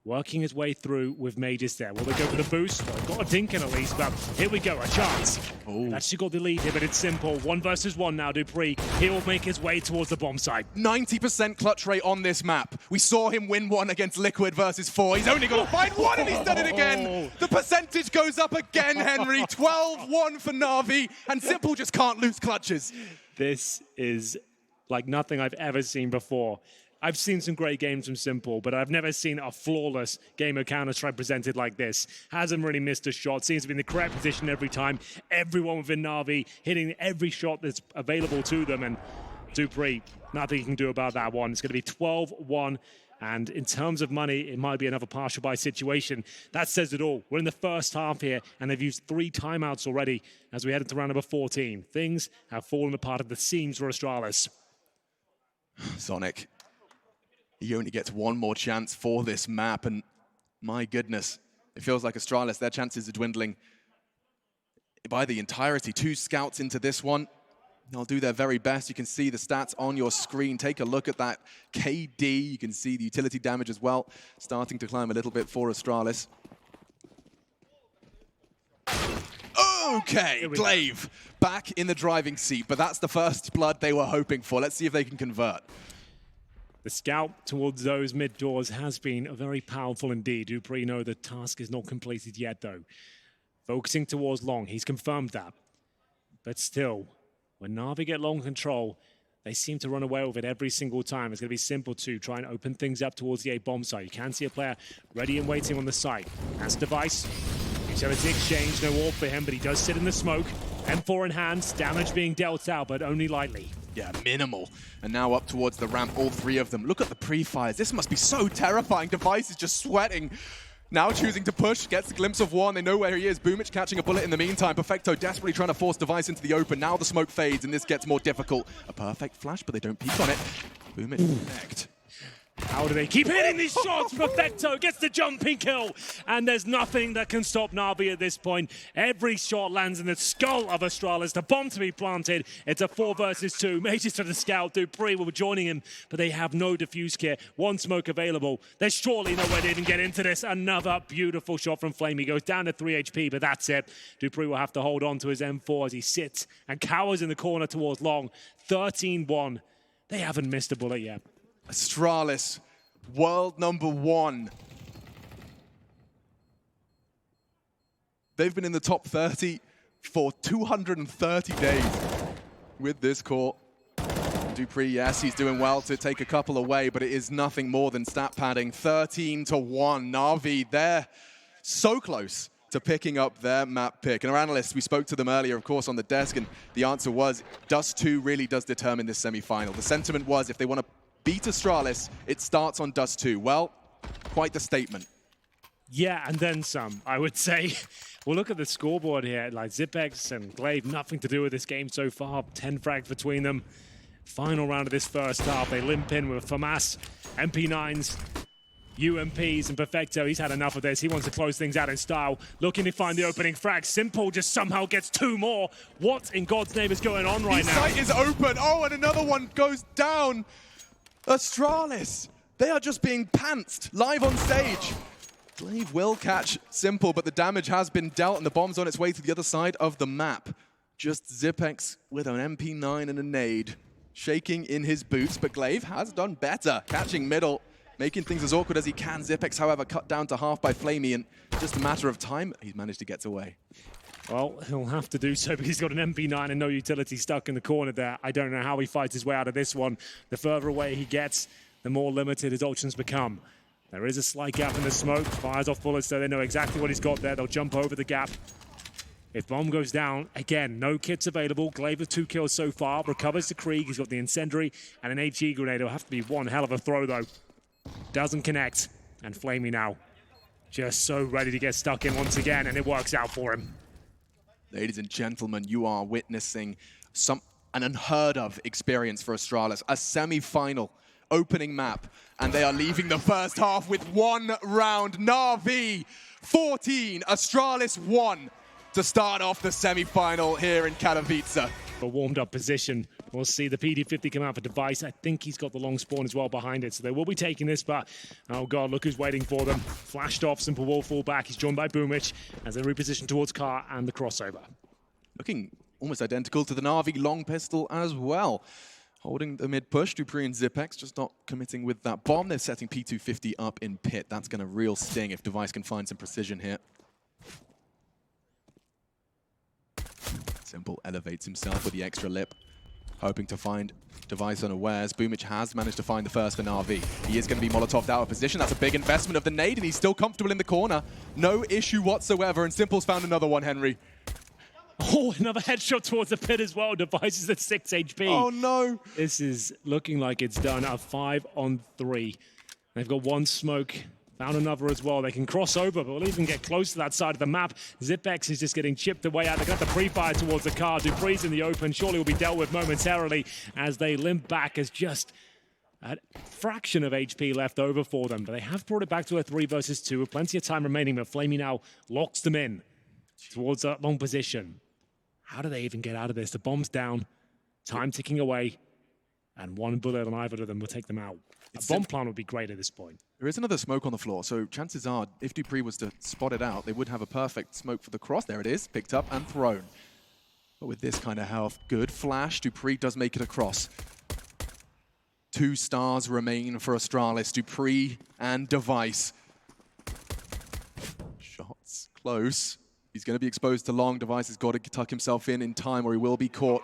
working his way through with Mages there. Will they go for the boost? Well, they've got a dink in at least, but here we go, a chance. They've actually got the lead here, but it's simple. 1 versus 1 now, Dupree. He will make his way towards the bomb site. 90% clutch rate on this map. We saw him win 1 against Liquid versus 4. He's only got to find 1 and he's done it again. The percentage goes up again, Henry. 12-1 for Navi, and Simple just can't lose clutches. This is like nothing I've ever seen before. I've seen some great games from Simple, but I've never seen a flawless game of Counter-Strike presented like this. Hasn't really missed a shot, seems to be in the correct position every time. Everyone within Navi hitting every shot that's available to them, and Dupree, nothing you can do about that one. It's going to be 12-1, and in terms of money, it might be another partial buy situation. That says it all. We're in the first half here, and they've used 3 timeouts already as we head into round number 14. Things have fallen apart at the seams for Astralis. Sonic. He only gets 1 more chance for this map, and my goodness, it feels like Astralis, their chances are dwindling by the entirety. 2 scouts into this one. They'll do their very best. You can see the stats on your screen. Take a look at that KD. You can see the utility damage as well, starting to climb a little bit for Astralis. Okay, Glaive back in the driving seat, but that's the first blood they were hoping for. Let's see if they can convert. The scout towards those mid doors has been very powerful indeed. Dupree know the task is not completed yet, though. Focusing towards long, he's confirmed that. But still, when Navi get long control, they seem to run away with it every single time. It's going to be simple to try and open things up towards the A bomb site. You can see a player ready and waiting on the site. That's Device. Utility exchange, no AWP for him, but he does sit in the smoke. M4 in hand, damage being dealt out, but only lightly. Yeah, minimal. And now up towards the ramp, all 3 of them. Look at the pre-fires. This must be so terrifying. Device is just sweating. Now choosing to push, gets a glimpse of 1. They know where he is. Boomich catching a bullet in the meantime. Perfecto desperately trying to force Device into the open. Now the smoke fades, and this gets more difficult. A perfect flash, but they don't peek on it. Boomich connect. How do they keep hitting these shots? Perfecto gets the jumping kill, and there's nothing that can stop Navi at this point. Every shot lands in the skull of Astralis. The bomb to be planted. It's a 4 versus 2. Mages to the scout. Dupree will be joining him, but they have no defuse kit. 1 smoke available. There's surely no way they even get into this. Another beautiful shot from Flame. He goes down to 3 HP, but that's it. Dupree will have to hold on to his M4 as he sits and cowers in the corner towards long. 13-1. They haven't missed a bullet yet. Astralis, world number 1. They've been in the top 30 for 230 days with this core. Dupree, yes, he's doing well to take a couple away, but it is nothing more than stat padding. 13-1. Navi, they're so close to picking up their map pick. And our analysts, we spoke to them earlier, of course, on the desk, and the answer was Dust 2 really does determine this semi-final. The sentiment was if they want to beat Astralis, it starts on Dust 2. Well, quite the statement. Yeah, and then some, I would say. Well, look at the scoreboard here. Like Zipex and Glaive, nothing to do with this game so far. 10 frags between them. Final round of this first half. They limp in with FAMAS, MP9s. UMPs and Perfecto, he's had enough of this. He wants to close things out in style. Looking to find the opening frag. Simple just somehow gets 2 more. What in God's name is going on right now? The site is open. Oh, and another one goes down. Astralis. They are just being pantsed live on stage. Glaive will catch Simple, but the damage has been dealt and the bomb's on its way to the other side of the map. Just Zipex with an MP9 and a nade. Shaking in his boots, but Glaive has done better. Catching middle, making things as awkward as he can. Zipex, however, cut down to half by Flamey, and just a matter of time, he's managed to get away. Well, he'll have to do so because he's got an MP9 and no utility stuck in the corner there. I don't know how he fights his way out of this one. The further away he gets, the more limited his options become. There is a slight gap in the smoke. Fires off bullets, so they know exactly what he's got there. They'll jump over the gap. If bomb goes down, again, no kits available. Glaive with 2 kills so far. Recovers to Krieg. He's got the incendiary and an HE grenade. It'll have to be one hell of a throw, though. Doesn't connect. And Flamey now just so ready to get stuck in once again, and it works out for him. Ladies and gentlemen, you are witnessing an unheard of experience for Astralis. A semi-final opening map, and they are leaving the first half with 1 round. Navi 14, Astralis 1 to start off the semi-final here in Katowice. A warmed up position. We'll see the PD50 come out for Device. I think he's got the long spawn as well behind it, so they will be taking this, but oh god, look who's waiting for them. Flashed off, Simple will fall back. He's joined by Boomich as they reposition towards Car and the crossover. Looking almost identical to the Navi long pistol as well. Holding the mid push, Dupree and Zipex just not committing with that bomb. They're setting P250 up in pit. That's going to real sting if Device can find some precision here. Simple elevates himself with the extra lip, hoping to find Device unawares. Boomich has managed to find the first for Navi. He is going to be Molotov'd out of position. That's a big investment of the nade, and he's still comfortable in the corner. No issue whatsoever, and Simple's found another one, Henry. Oh, another headshot towards the pit as well. Device is at 6 HP. Oh, no. This is looking like it's done. A 5-on-3. They've got 1 smoke. Found another as well. They can cross over, but we'll even get close to that side of the map. Zipex is just getting chipped away out. They got the pre-fire towards the car. Dupree's in the open. Surely will be dealt with momentarily as they limp back as just a fraction of HP left over for them. But they have brought it back to a 3 versus 2 with plenty of time remaining, but Flamey now locks them in towards that long position. How do they even get out of this? The bomb's down, time ticking away, and 1 bullet on either of them will take them out. A bomb plant would be great at this point. There is another smoke on the floor, so chances are, if Dupree was to spot it out, they would have a perfect smoke for the cross. There it is, picked up and thrown. But with this kind of health, good flash. Dupree does make it across. 2 stars remain for Astralis, Dupree and Device. Shots close. He's going to be exposed to long. Device has got to tuck himself in time or he will be caught.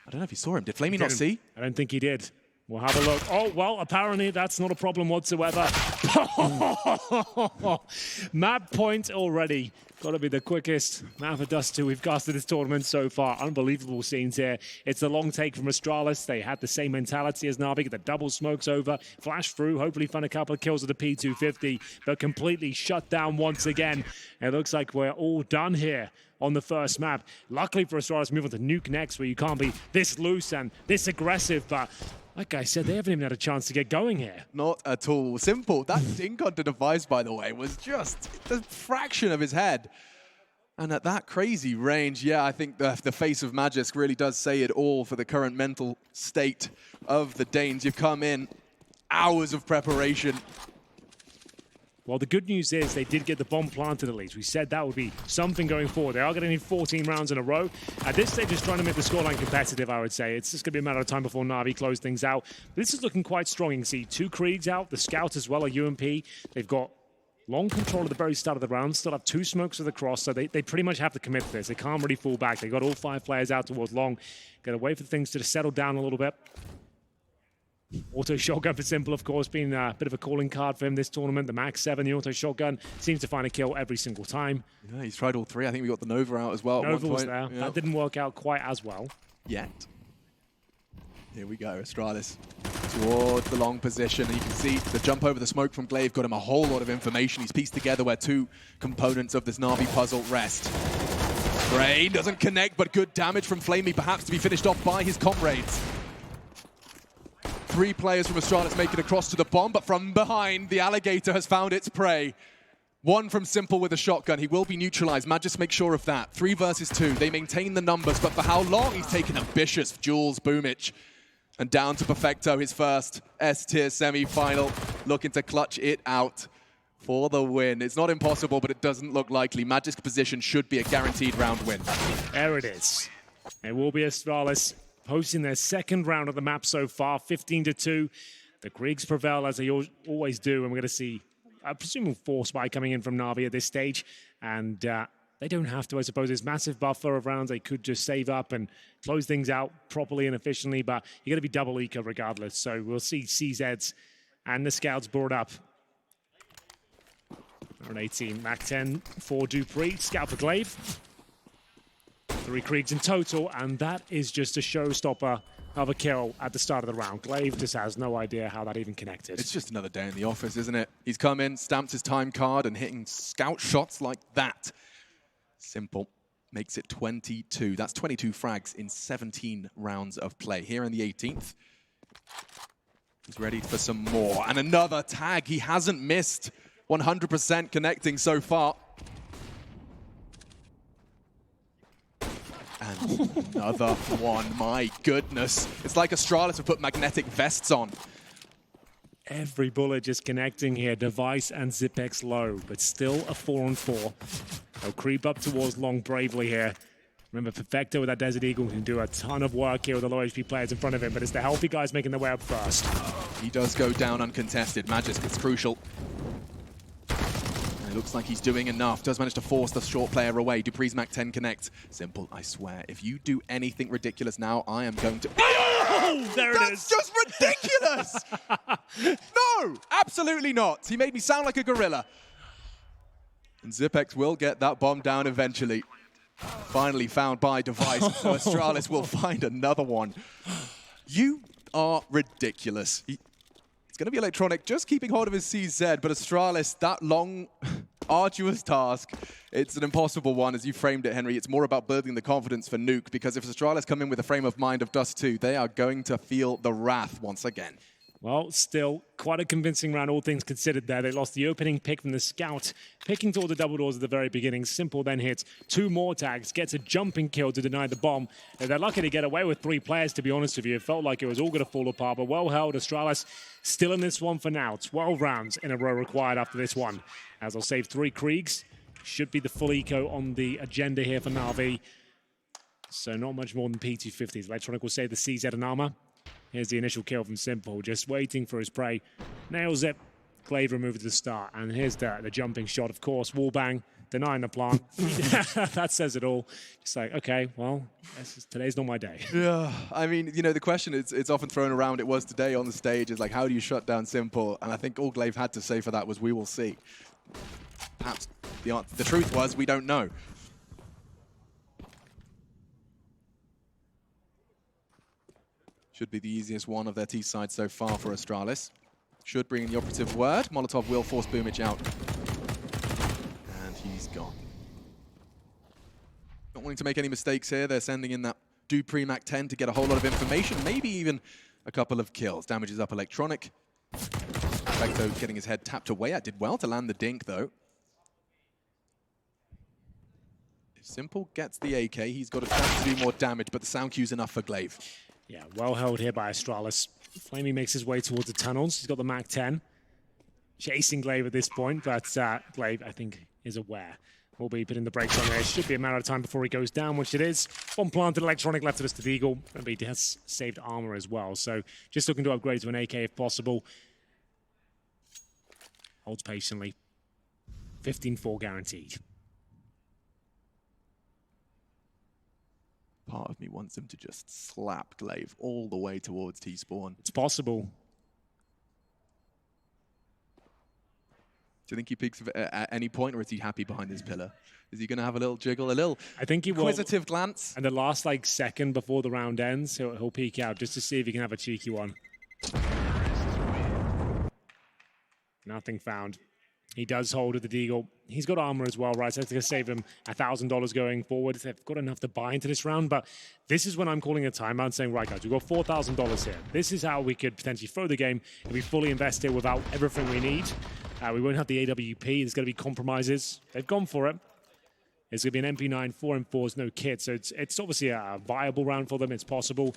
I don't know if he saw him. Did Flamey not see? I don't think he did. We'll have a look. Oh, well, apparently that's not a problem whatsoever. Map point already. Got to be the quickest map of Dust 2 we've casted this tournament so far. Unbelievable scenes here. It's the long take from Astralis. They had the same mentality as Navi. The double smokes over, flash through, hopefully find a couple of kills with the P250, but completely shut down once again. It looks like we're all done here on the first map. Luckily for Astralis, move on to Nuke next, where you can't be this loose and this aggressive, but like I said, they haven't even had a chance to get going here. Not at all. Simple. That dink onto Device, by the way, was just a fraction of his head. And at that crazy range, yeah, I think the face of Magisk really does say it all for the current mental state of the Danes. You've come in, hours of preparation. Well, the good news is they did get the bomb planted at least. We said that would be something going forward. They are going to need 14 rounds in a row. At this stage, just trying to make the scoreline competitive, I would say. It's just going to be a matter of time before Navi close things out. But this is looking quite strong. You can see 2 Kriegs out, the Scout as well, a UMP. They've got long control at the very start of the round, still have 2 smokes with the cross, so they pretty much have to commit to this. They can't really fall back. They've got all 5 players out towards long. Got to wait for things to settle down a little bit. Auto shotgun for Simple, of course, being a bit of a calling card for him this tournament. The Max 7, the auto shotgun, seems to find a kill every single time. Yeah, he's tried all 3. I think we got the Nova out as well. Nova was there. Yeah. That didn't work out quite as well. Yet. Here we go, Astralis towards the long position. And you can see the jump over the smoke from Glaive got him a whole lot of information. He's pieced together where 2 components of this Navi puzzle rest. Brain doesn't connect, but good damage from Flamey, perhaps to be finished off by his comrades. 3 players from Astralis make it across to the bomb, but from behind, the alligator has found its prey. 1 from Simple with a shotgun. He will be neutralized. Magis make sure of that. 3 versus 2. They maintain the numbers, but for how long? He's taken ambitious Jules Boomich. And down to Perfecto, his first S-tier semi-final, looking to clutch it out for the win. It's not impossible, but it doesn't look likely. Magic's position should be a guaranteed round win. There it is. It will be Astralis posting their second round of the map so far, 15-2. The Kriegs prevail as they always do, and we're going to see a presumable force spy coming in from Navi at this stage. And they don't have to, I suppose. There's massive buffer of rounds. They could just save up and close things out properly and efficiently, but you're going to be double eco regardless. So we'll see CZs and the scouts brought up. Round 18, Mac 10 for Dupree, scout for Glaive. 3 Kriegs in total, and that is just a showstopper of a kill at the start of the round. Glaive just has no idea how that even connected. It's just another day in the office, isn't it? He's come in, stamped his time card, and hitting scout shots like that. Simple makes it 22. That's 22 frags in 17 rounds of play. Here in the 18th, he's ready for some more. And another tag. He hasn't missed. 100% connecting so far. And another one. My goodness. It's like Astralis have put magnetic vests on. Every bullet just connecting here. Device and Zipex low, but still a 4-on-4. They'll creep up towards long bravely here. Remember, Perfecto with that Desert Eagle can do a ton of work here with the low HP players in front of him, but it's the healthy guys making their way up first. He does go down uncontested. Magisk is crucial. And it looks like he's doing enough. Does manage to force the short player away. Dupree's Mac 10 connect. Simple, I swear. If you do anything ridiculous now, I am going to... Oh, there it is. That's just ridiculous! No, absolutely not. He made me sound like a gorilla. And Zipex will get that bomb down eventually. Finally found by Device, so Astralis will find another one. You are ridiculous. It's going to be Electronic just keeping hold of his CZ, but Astralis, that long, arduous task, it's an impossible one as you framed it, Henry. It's more about building the confidence for Nuke, because if Astralis come in with a frame of mind of Dust 2, they are going to feel the wrath once again. Well, still quite a convincing round, all things considered there. They lost the opening pick from the scout, picking toward the double doors at the very beginning. Simple then hits 2 more tags, gets a jumping kill to deny the bomb. They're lucky to get away with 3 players, to be honest with you. It felt like it was all going to fall apart, but well held. Astralis still in this one for now. 12 rounds in a row required after this one. As they'll save 3 Kriegs. Should be the full eco on the agenda here for Navi. So not much more than P250s. Electronic will save the CZ and armor. Here's the initial kill from Simple, just waiting for his prey. Nails it. Glaive removed at the start. And here's the jumping shot, of course. Wallbang, denying the plant. That says it all. Just like, okay, well, today's not my day. Yeah, I mean, you know, the question it's often thrown around, it was today on the stage, is like, how do you shut down Simple? And I think all Glaive had to say for that was, we will see. Perhaps the truth was, we don't know. Should be the easiest one of their T-side so far for Astralis. Should bring in the operative word. Molotov will force Boomich out. And he's gone. Not wanting to make any mistakes here. They're sending in that Dupree Mac 10 to get a whole lot of information, maybe even a couple of kills. Damages up Electronic. Perfecto getting his head tapped away. Did well to land the dink, though. If Simple gets the AK, he's got a chance to do more damage, but the sound cue's enough for Glaive. Yeah, well held here by Astralis. Flamey makes his way towards the tunnels. He's got the Mac 10. Chasing Glaive at this point, but Glaive, I think, is aware. Will be putting the brakes on there. It should be a matter of time before he goes down, which it is. Bomb planted, Electronic left of us to the Eagle. And he has saved armor as well. So just looking to upgrade to an AK if possible. Holds patiently. 15-4 guaranteed. Part of me wants him to just slap Glaive all the way towards T-spawn. It's possible. Do you think he peeks at any point, or is he happy behind his pillar? Is he going to have a little jiggle, a little I think he will. Inquisitive glance? And the last second before the round ends, he'll peek out just to see if he can have a cheeky one. Nothing found. He does hold with the Deagle. He's got armor as well, right? So that's going to save him $1,000 going forward. They've got enough to buy into this round, but this is when I'm calling a timeout and saying, right, guys, we've got $4,000 here. This is how we could potentially throw the game if we fully invest it without everything we need. We won't have the AWP. There's going to be compromises. They've gone for it. It's going to be an MP9, 4M4s, no kit. So it's obviously a viable round for them. It's possible.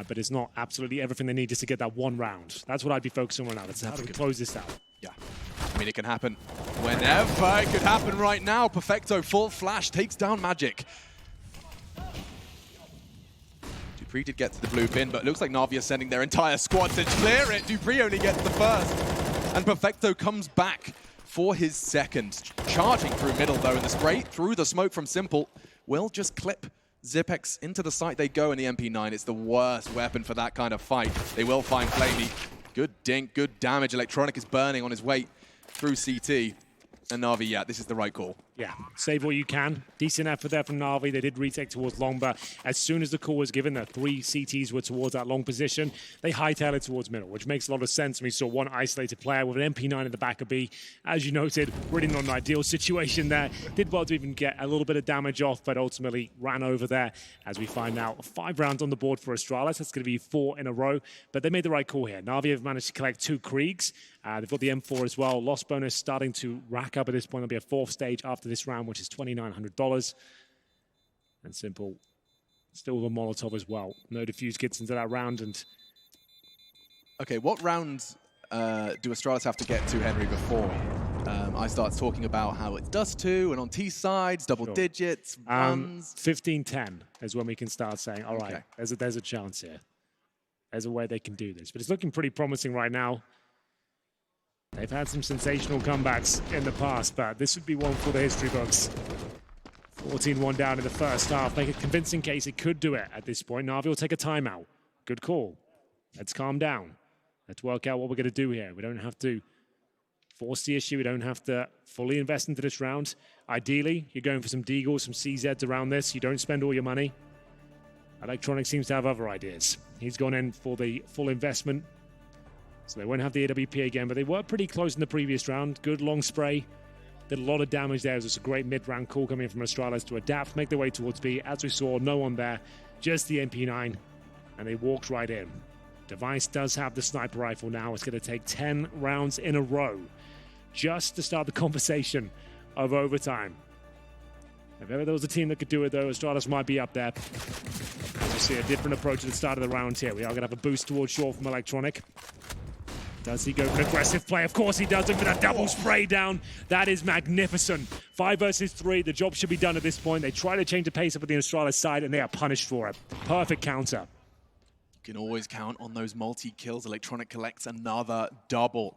But it's not absolutely everything they need just to get that one round. That's what I'd be focusing on now. That's how to close this out. Yeah. I mean, it can happen whenever. It could happen right now. Perfecto, full flash, takes down Magic. Dupree did get to the blue pin, but it looks like Navi are sending their entire squad to clear it. Dupree only gets the first. And Perfecto comes back for his second. Charging through middle, though, and the spray through the smoke from Simple will just clip Zipex into the site they go in the MP9. It's the worst weapon for that kind of fight. They will find Flamey. Good dink, good damage. Electronic is burning on his way through CT. And Navi, yeah, this is the right call. Yeah, save what you can. Decent effort there from Navi. They did retake towards long, but as soon as the call was given, the 3 CTs were towards that long position, they hightailed it towards middle, which makes a lot of sense. We saw one isolated player with an MP9 in the back of B. As you noted, really not an ideal situation there. Did well to even get a little bit of damage off, but ultimately ran over there. As we find out, 5 rounds on the board for Astralis. That's going to be 4 in a row, but they made the right call here. Navi have managed to collect 2 Kriegs. They've got the M4 as well. Loss bonus starting to rack up at this point. There'll be a 4th stage after this round, which is $2,900. And Simple still with a Molotov as well. No defuse gets into that round. And okay, what rounds do Astralis have to get to, Henry, before I start talking about how it does too, and on T sides, double digits, runs? 15-10 is when we can start saying, all right, there's a chance here. There's a way they can do this. But it's looking pretty promising right now. They've had some sensational comebacks in the past, but this would be one for the history books. 14-1 down in the first half. Make a convincing case it could do it at this point. Navi will take a timeout. Good call. Let's calm down. Let's work out what we're going to do here. We don't have to force the issue. We don't have to fully invest into this round. Ideally, you're going for some Deagles, some CZs around this. You don't spend all your money. Electronic seems to have other ideas. He's gone in for the full investment. So they won't have the AWP again, but they were pretty close in the previous round. Good long spray. Did a lot of damage there. It was a great mid-round call coming from Astralis to adapt, make their way towards B. As we saw, no one there, just the MP9, and they walked right in. Device does have the sniper rifle now. It's going to take 10 rounds in a row just to start the conversation of overtime. If ever there was a team that could do it, though, Astralis might be up there. As you see, a different approach at the start of the round here. We are going to have a boost towards short from Electronic. Does he go for an aggressive play? Of course he does. Look for that double spray down. That is magnificent. 5 versus 3. The job should be done at this point. They try to change the pace up at the Astralis side, and they are punished for it. Perfect counter. You can always count on those multi-kills. Electronic collects another double.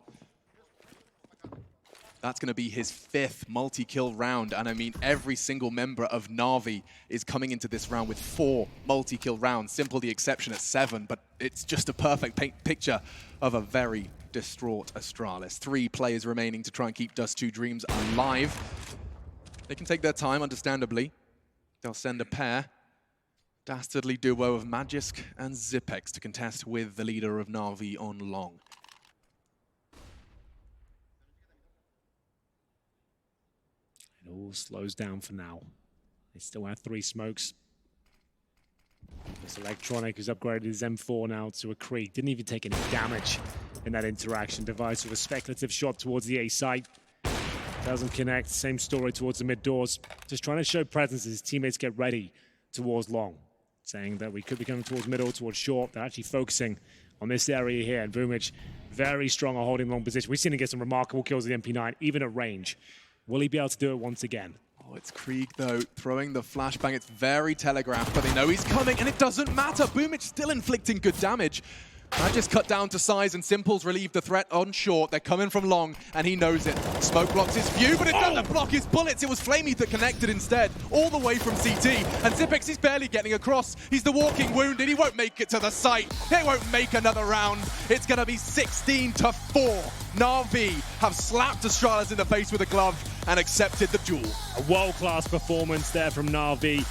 That's going to be his 5th multi-kill round. And I mean, every single member of Navi is coming into this round with 4 multi-kill rounds. Simple the exception at 7, but it's just a perfect picture of a very distraught Astralis. 3 players remaining to try and keep Dust 2 Dreams alive. They can take their time, understandably. They'll send a pair. Dastardly duo of Magisk and Zipex to contest with the leader of Navi on long. It all slows down for now. They still have 3 smokes. This Electronic has upgraded his M4 now to a Krieg. Didn't even take any damage in that interaction. Device with a speculative shot towards the A site. Doesn't connect. Same story towards the mid doors. Just trying to show presence as his teammates get ready towards long. Saying that we could be coming towards middle, towards short. They're actually focusing on this area here. And Boomich, very strong on holding long position. We've seen him get some remarkable kills with the MP9, even at range. Will he be able to do it once again? Oh, it's Krieg, though, throwing the flashbang. It's very telegraphed, but they know he's coming, and it doesn't matter. Boomich still inflicting good damage. Magisk cut down to size, and Simple's relieved the threat on short. They're coming from long, and he knows it. Smoke blocks his view, but it doesn't block his bullets. It was Flamey that connected instead, all the way from CT. And Zipex is barely getting across. He's the walking wounded. He won't make it to the site. They won't make another round. It's going to be 16-4. Navi have slapped Astralis in the face with a glove and accepted the duel. A world-class performance there from Navi.